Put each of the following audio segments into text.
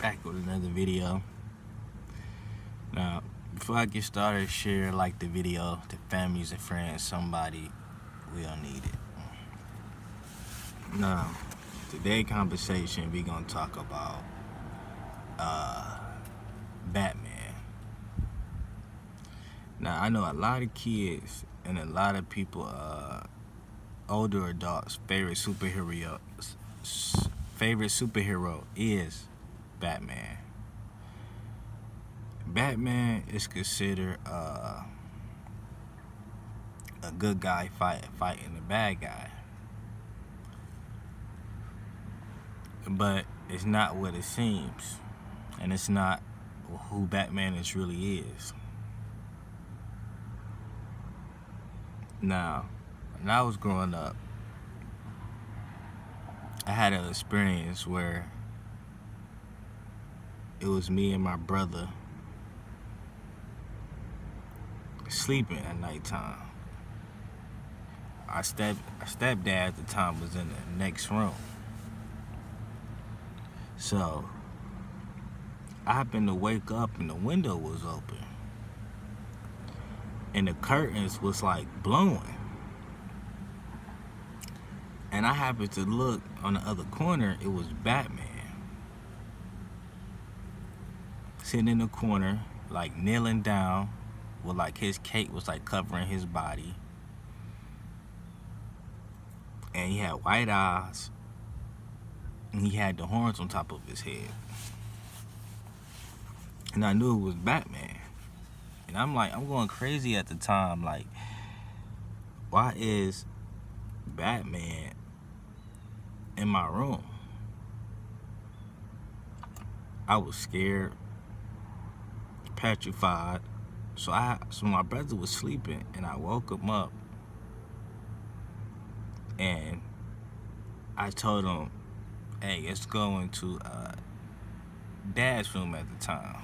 back with another video. Now, before I get started, share like the video to families and friends. Somebody will need it. Now, today conversation we gonna talk about Batman. Now, I know a lot of kids and a lot of people, older adults, favorite superhero is Batman. Batman is considered a good guy fighting a bad guy, but it's not what it seems, and it's not who Batman really is. Now, when I was growing up, I had an experience where it was me and my brother sleeping at nighttime. Our stepdad at the time was in the next room. So I happened to wake up and the window was open. And the curtains was like blowing. And I happened to look on the other corner, it was Batman. Sitting in the corner, like kneeling down, with like his cape was like covering his body. And he had white eyes. And he had the horns on top of his head. And I knew it was Batman. And I'm going crazy at the time. Like, why is Batman in my room? I was scared, petrified. So my brother was sleeping, and I woke him up, and I told him, "Hey, let's go into Dad's room at the time."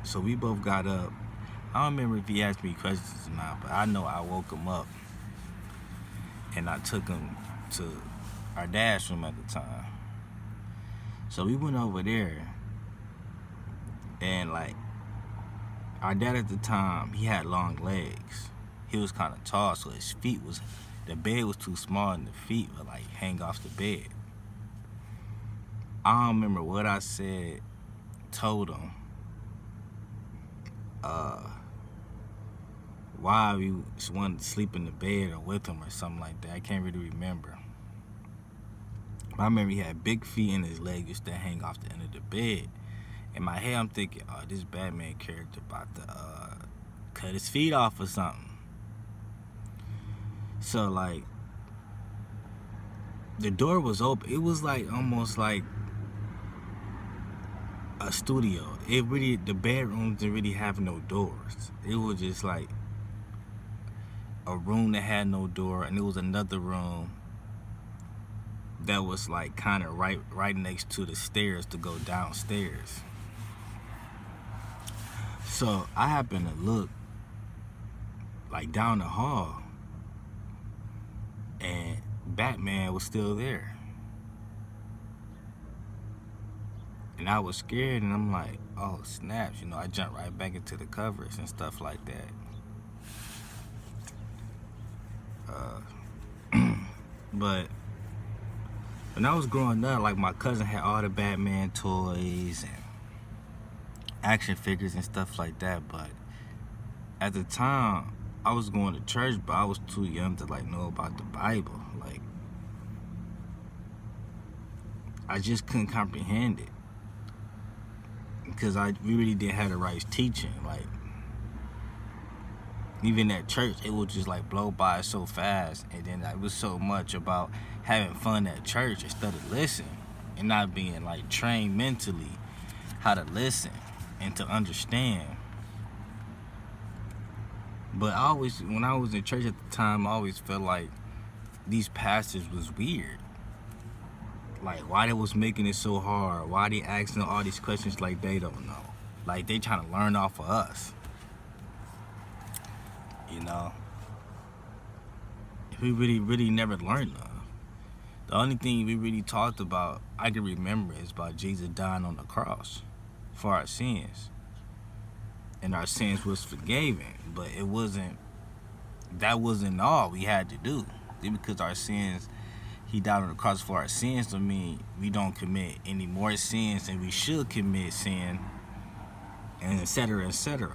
So we both got up. I don't remember if he asked me questions or not, but I know I woke him up, and I took him to our dad's room at the time. So we went over there, and like, our dad at the time, he had long legs. He was kind of tall, so the bed was too small and the feet would like hang off the bed. I don't remember what I said, told him, why we wanted to sleep in the bed or with him or something like that. I can't really remember. But I remember he had big feet and his legs used to hang off the end of the bed. In my head, I'm thinking, oh, this Batman character about to cut his feet off or something. So, like, the door was open. It was like almost like a studio. The bedrooms didn't really have no doors. It was just like a room that had no door, and it was another room that was like kind of right next to the stairs to go downstairs. So I happened to look like down the hall, and Batman was still there. And I was scared, and I'm like, oh snaps, I jumped right back into the covers and stuff like that. But when I was growing up, like, my cousin had all the Batman toys and action figures and stuff like that, but at the time I was going to church, but I was too young to like know about the Bible. Like, I just couldn't comprehend it because we really didn't have the right teaching. Like, even at church, it would just like blow by so fast, and then it was so much about having fun at church instead of listening and not being like trained mentally how to listen and to understand. But when I was in church at the time, I always felt like these pastors was weird. Like, why they was making it so hard? Why they asking all these questions like they don't know? Like, they trying to learn off of us. If we really never learned nothing. The only thing we really talked about, I can remember, is about Jesus dying on the cross for our sins. And our sins was forgiven. But it wasn't, that wasn't all we had to do. Just because our sins, he died on the cross for our sins, don't mean we don't commit any more sins and we should commit sin, and etc., etc.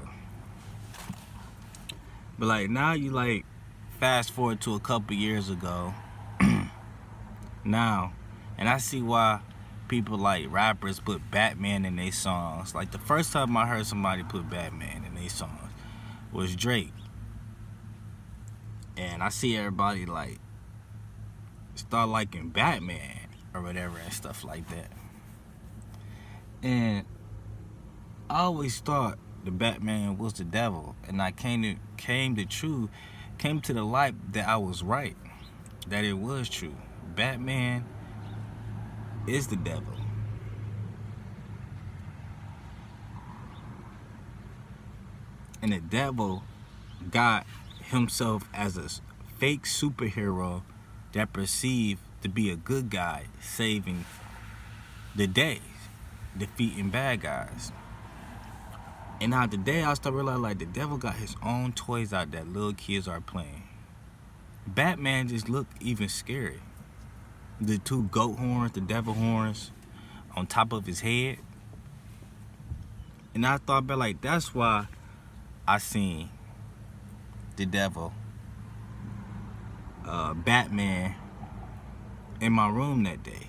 But like now you like fast forward to a couple years ago now, and I see why people like rappers put Batman in their songs. Like the first time I heard somebody put Batman in their songs was Drake. And I see everybody like start liking Batman or whatever and stuff like that. And I always thought the Batman was the devil, and I came to the light that I was right, that it was true. Batman is the devil. And the devil got himself as a fake superhero that perceived to be a good guy, saving the day, defeating bad guys. And now today I start realizing like the devil got his own toys out that little kids are playing. Batman just looked even scary. The two goat horns, the devil horns on top of his head. And I thought about like that's why I seen the devil, Batman, in my room that day.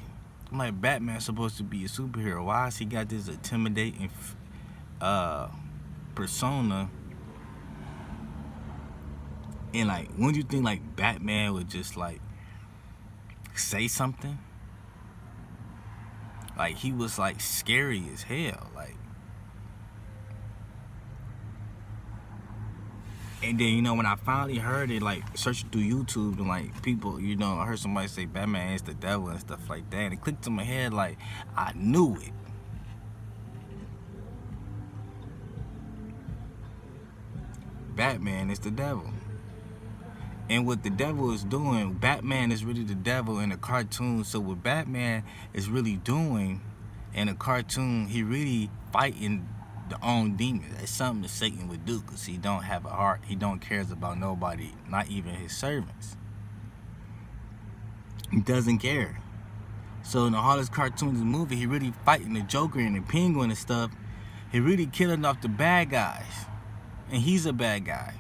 I'm like, Batman's supposed to be a superhero. Why has he got this intimidating persona? And like, wouldn't you think like Batman would just like say something? Like he was like scary as hell. Like, and then you know when I finally heard it, like searching through YouTube and like people, you know, I heard somebody say Batman is the devil and stuff like that, and it clicked in my head like I knew it. Batman is the devil. And what the devil is doing, Batman is really the devil in a cartoon. So what Batman is really doing in a cartoon, he really fighting the own demons. That's something that Satan would do, because he don't have a heart. He don't cares about nobody, not even his servants. He doesn't care. So in all his cartoons and movie, he really fighting the Joker and the Penguin and stuff. He really killing off the bad guys. And he's a bad guy.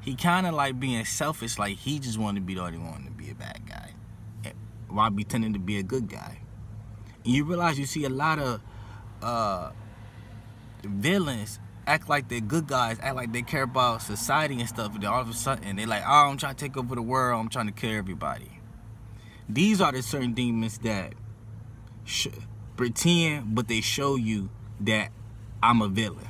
He kind of like being selfish, like he just wanted to be the only one to be a bad guy, while pretending to be a good guy. And you realize you see a lot of villains act like they're good guys, act like they care about society and stuff, and then all of a sudden they're like, oh, I'm trying to take over the world, I'm trying to kill everybody. These are the certain demons that pretend, but they show you that I'm a villain.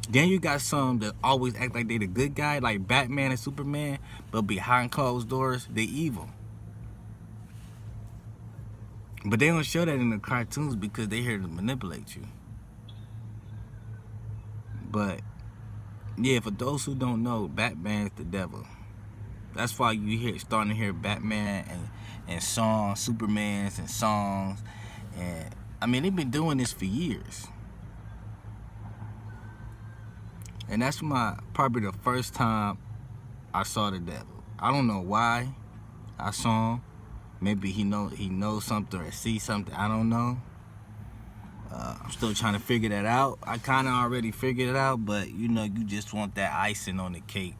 Then you got some that always act like they the good guy, like Batman and Superman, but behind closed doors, they evil. But they don't show that in the cartoons because they're here to manipulate you. But yeah, for those who don't know, Batman is the devil. That's why you starting to hear Batman and songs, Supermans and songs, and I mean they've been doing this for years. And that's probably the first time I saw the devil. I don't know why I saw him. Maybe he knows something or sees something. I don't know. I'm still trying to figure that out. I kind of already figured it out, but you know, you just want that icing on the cake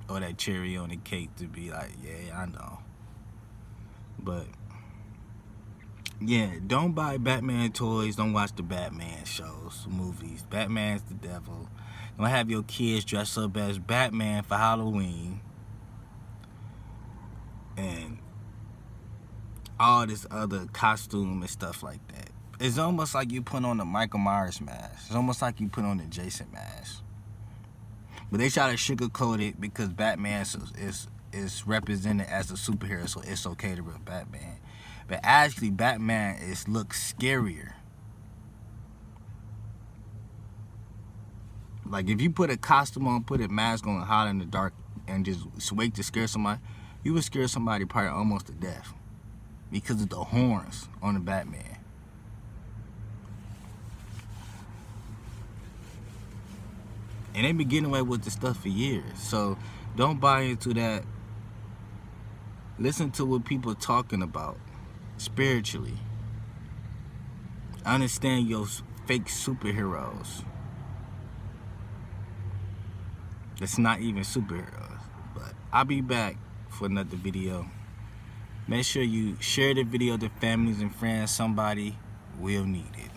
or that cherry on the cake to be like, yeah, I know. But yeah, don't buy Batman toys. Don't watch the Batman shows, movies. Batman's the devil. Don't have your kids dress up as Batman for Halloween. And all this other costume and stuff like that. It's almost like you put on the Michael Myers mask. It's almost like you put on the Jason mask. But they try to sugarcoat it because Batman is represented as a superhero, so it's okay to rip Batman. But actually, Batman looks scarier. Like if you put a costume on, put a mask on, hide in the dark, and just wait to scare somebody, you would scare somebody probably almost to death. because of the horns on the Batman. And they been getting away with this stuff for years. So don't buy into that. Listen to what people are talking about spiritually. Understand your fake superheroes. That's not even superheroes. But I'll be back for another video. Make sure you share the video to families and friends. Somebody will need it.